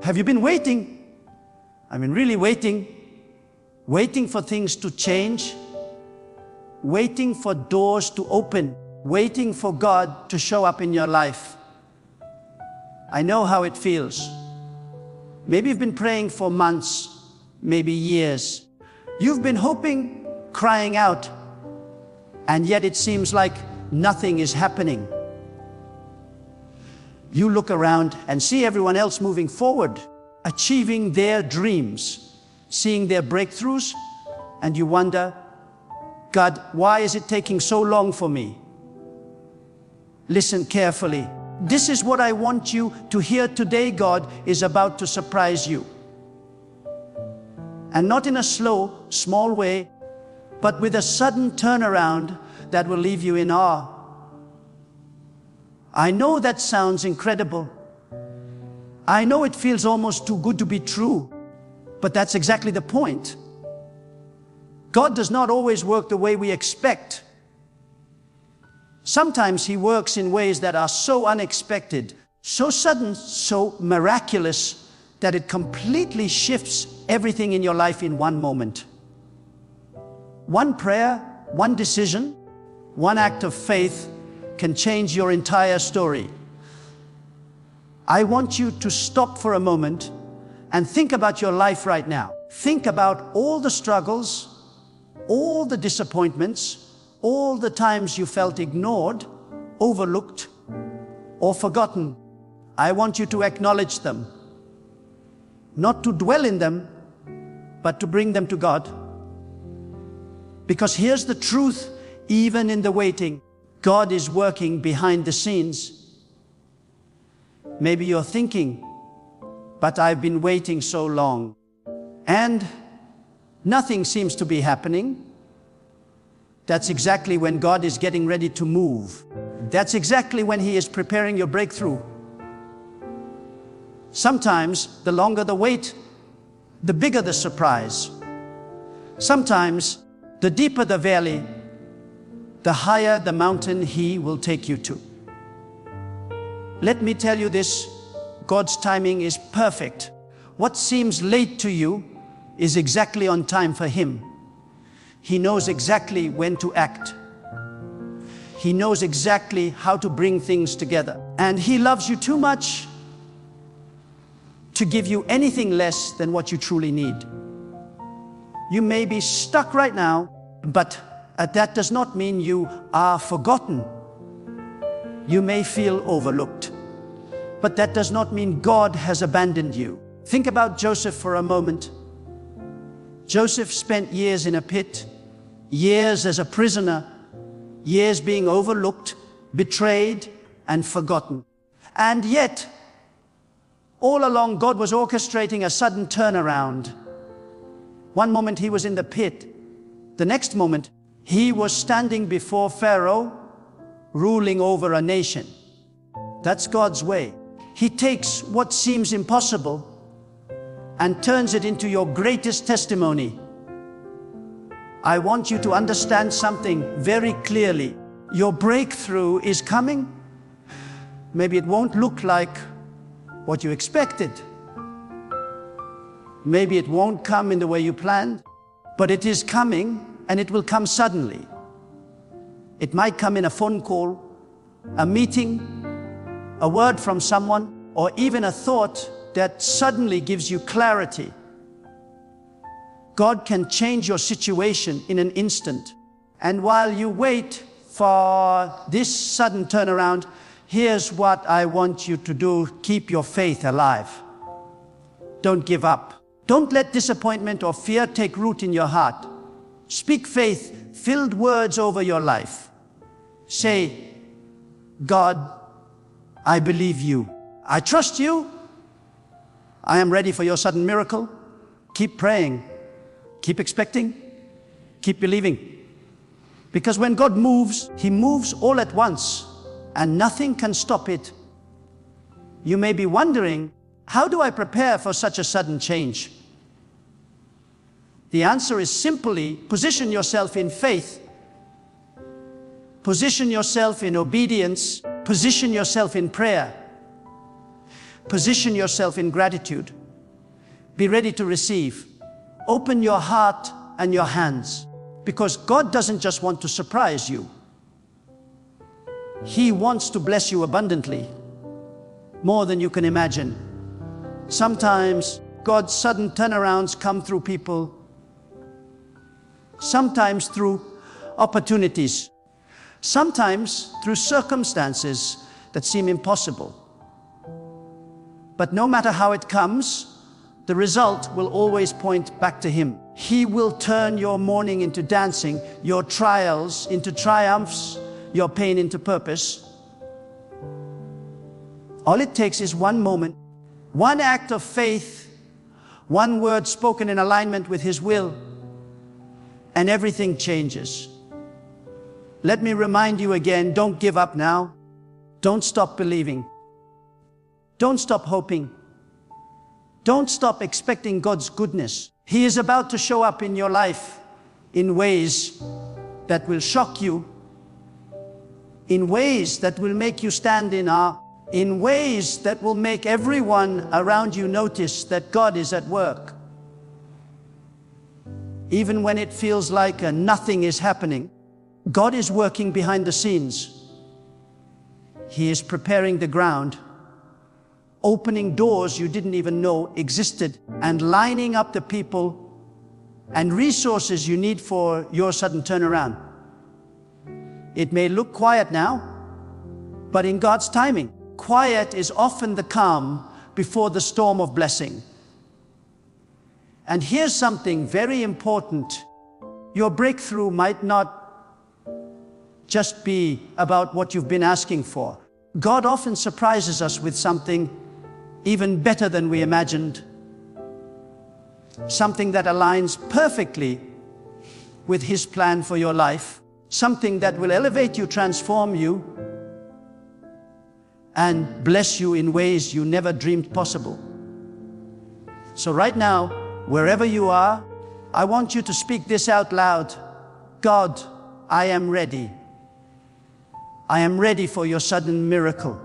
Have you been waiting? I mean, really waiting? Waiting for things to change? Waiting for doors to open? Waiting for God to show up in your life? I know how it feels. Maybe you've been praying for months, maybe years. You've been hoping, crying out, and yet it seems like nothing is happening. You look around and see everyone else moving forward, achieving their dreams, seeing their breakthroughs, and you wonder, God, why is it taking so long for me? Listen carefully. This is what I want you to hear today. God is about to surprise you. And not in a slow, small way, but with a sudden turnaround that will leave you in awe. I know that sounds incredible. I know it feels almost too good to be true, but that's exactly the point. God does not always work the way we expect. Sometimes He works in ways that are so unexpected, so sudden, so miraculous, that it completely shifts everything in your life in one moment. One prayer, one decision, one act of faith can change your entire story. I want you to stop for a moment and think about your life right now. Think about all the struggles, all the disappointments, all the times you felt ignored, overlooked, or forgotten. I want you to acknowledge them. Not to dwell in them, but to bring them to God. Because here's the truth, even in the waiting, God is working behind the scenes. Maybe you're thinking, but I've been waiting so long, and nothing seems to be happening. That's exactly when God is getting ready to move. That's exactly when He is preparing your breakthrough. Sometimes, the longer the wait, the bigger the surprise. Sometimes, the deeper the valley, the higher the mountain He will take you to. Let me tell you this, God's timing is perfect. What seems late to you is exactly on time for Him. He knows exactly when to act. He knows exactly how to bring things together. And He loves you too much to give you anything less than what you truly need. You may be stuck right now, but that does not mean you are forgotten. You may feel overlooked, but that does not mean God has abandoned you. Think about Joseph for a moment. Joseph spent years in a pit, years as a prisoner, years being overlooked, betrayed, and forgotten. And yet, all along, God was orchestrating a sudden turnaround. One moment He was in the pit. The next moment, He was standing before Pharaoh, ruling over a nation. That's God's way. He takes what seems impossible and turns it into your greatest testimony. I want you to understand something very clearly. Your breakthrough is coming. Maybe it won't look like what you expected. Maybe it won't come in the way you planned, but it is coming, and it will come suddenly. It might come in a phone call, a meeting, a word from someone, or even a thought that suddenly gives you clarity. God can change your situation in an instant. And while you wait for this sudden turnaround, here's what I want you to do. Keep your faith alive. Don't give up. Don't let disappointment or fear take root in your heart. Speak faith-filled words over your life. Say, God, I believe You. I trust You. I am ready for Your sudden miracle. Keep praying. Keep expecting. Keep believing. Because when God moves, He moves all at once, and nothing can stop it. You may be wondering, how do I prepare for such a sudden change? The answer is simply position yourself in faith. Position yourself in obedience. Position yourself in prayer. Position yourself in gratitude. Be ready to receive. Open your heart and your hands, because God doesn't just want to surprise you. He wants to bless you abundantly, more than you can imagine. Sometimes God's sudden turnarounds come through people, sometimes through opportunities, sometimes through circumstances that seem impossible. But no matter how it comes, the result will always point back to Him. He will turn your mourning into dancing, your trials into triumphs, your pain into purpose. All it takes is one moment, one act of faith, one word spoken in alignment with His will, and everything changes. Let me remind you again, don't give up now. Don't stop believing. Don't stop hoping. Don't stop expecting God's goodness. He is about to show up in your life in ways that will shock you, in ways that will make you stand in awe, in ways that will make everyone around you notice that God is at work. Even when it feels like nothing is happening, God is working behind the scenes. He is preparing the ground, opening doors you didn't even know existed, and lining up the people and resources you need for your sudden turnaround. It may look quiet now, but in God's timing, quiet is often the calm before the storm of blessing. And here's something very important. Your breakthrough might not just be about what you've been asking for. God often surprises us with something even better than we imagined. Something that aligns perfectly with His plan for your life. Something that will elevate you, transform you, and bless you in ways you never dreamed possible. So right now, wherever you are, I want you to speak this out loud. God, I am ready. I am ready for your sudden miracle.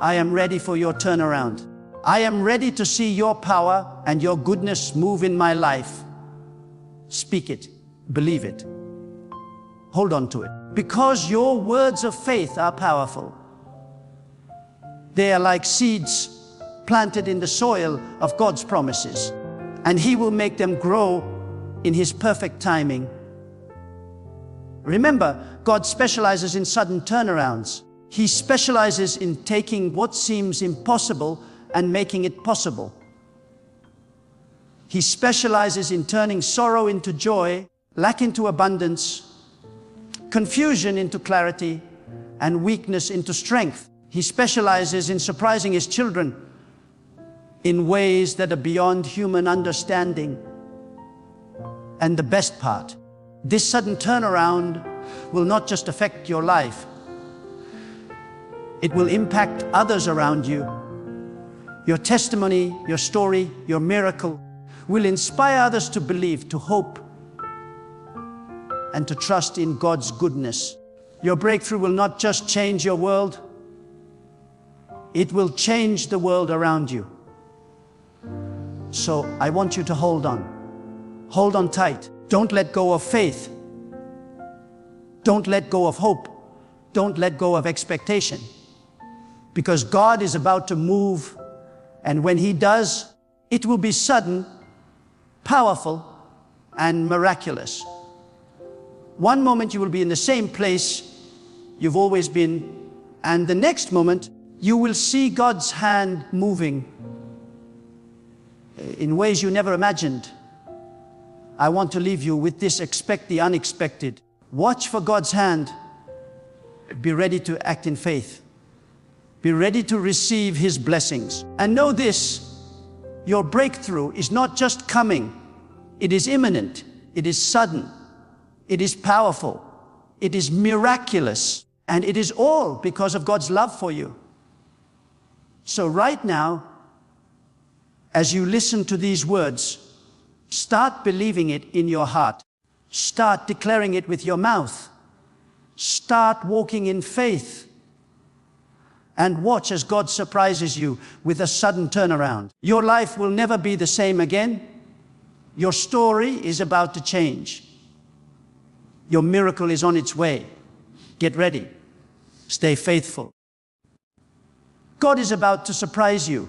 I am ready for your turnaround. I am ready to see your power and your goodness move in my life. Speak it. Believe it. Hold on to it. Because your words of faith are powerful. They are like seeds planted in the soil of God's promises, and He will make them grow in His perfect timing. Remember, God specializes in sudden turnarounds. He specializes in taking what seems impossible and making it possible. He specializes in turning sorrow into joy, lack into abundance, confusion into clarity, and weakness into strength. He specializes in surprising His children in ways that are beyond human understanding. And the best part, this sudden turnaround will not just affect your life, it will impact others around you. Your testimony, your story, your miracle will inspire others to believe, to hope, and to trust in God's goodness. Your breakthrough will not just change your world, it will change the world around you. So I want you to hold on. Hold on tight. Don't let go of faith. Don't let go of hope. Don't let go of expectation. Because God is about to move, and when He does, it will be sudden, powerful, and miraculous. One moment you will be in the same place you've always been, and the next moment you will see God's hand moving in ways you never imagined. I want to leave you with this: expect the unexpected. Watch for God's hand. Be ready to act in faith. Be ready to receive His blessings. And know this: your breakthrough is not just coming, it is imminent, it is sudden, it is powerful, it is miraculous, and it is all because of God's love for you. So right now, as you listen to these words, start believing it in your heart. Start declaring it with your mouth. Start walking in faith. and watch as God surprises you with a sudden turnaround. Your life will never be the same again. Your story is about to change. Your miracle is on its way. Get ready. Stay faithful. God is about to surprise you.